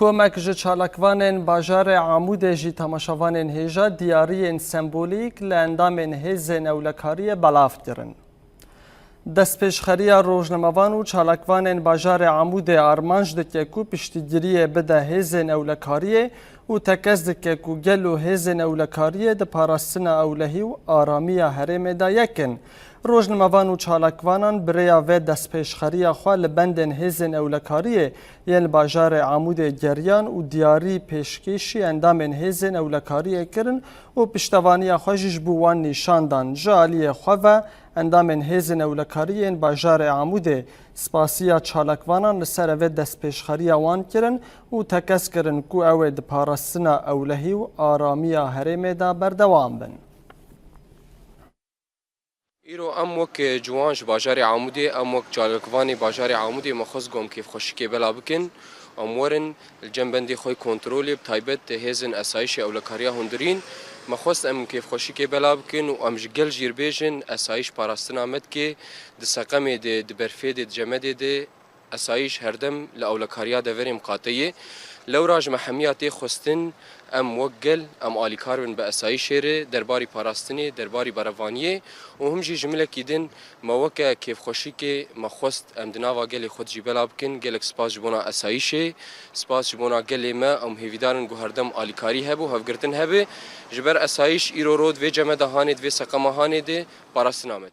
کۆمەک ji çalakvanên bajarê Amûdê jî temaşevanên hêja diyariyên sembolîk li endamên hêzên ewlekariyê belav kirin. Destpêşxeriya rojnamevan û çalakvanên bajarê Amûdê armanc dike ku piştîgiriyê bide hêzên ewlekariyê û tekez dike ku gel û hêzên ewlekariyê di parastina ewlehî û aramiya herêmê de yekin. Rojnamevan û çalakvanan birêya vê destpêşxeriya xwe li bendên hêzên ewlekariyê yên li bajarê Amûdê geriyan û diyarî pêşkêşî endamên hêzên ewlekariyê kirin û piştevaniya xwe jî ji bo wan nîşan dan. Ji aliyê xwe ve endamên hêzên ewlekariyên bajarê Amûdê spasiya çalakvanan li ser vê destpêşxeriya wan kirin û tekez kirin ku ew ê di parastina ewlehî û aramiya herêmê de berdewam bin. ایرو ام وک جوان ج بازار عمودی ام وک چالکوانی بازار عمودی مخص گم کیف خوشی که بلا بکن امورن الجنبندی خوی کنترل بتایبت هزن اسایش اولکاریا هندرین مخص ام کیف خوشی که بلا بکن و ام جگل جیربیجن اسایش پاراستنا مد که د سقم د برفید جمد د اسایش هردم لاولکاریا دوریم قاطیه لو راج محمیاتی خستن ام وگل ام آلیکارون به اسایی شهره درباری پاراستنی درباری بروانیه و هم جی جمله کیدن موقع کیف خوشی که مخواست ام دناوا گلی خود جی بلا بکن گلک سپاس جبونا اسایی شه سپاس جبونا گلی ما ام هیویدارن گو هردم آلیکاری هبو هفگرتن هبه جبر اسایش ایرو رود و جمع دهانید و سقمهانید پاراستن آمد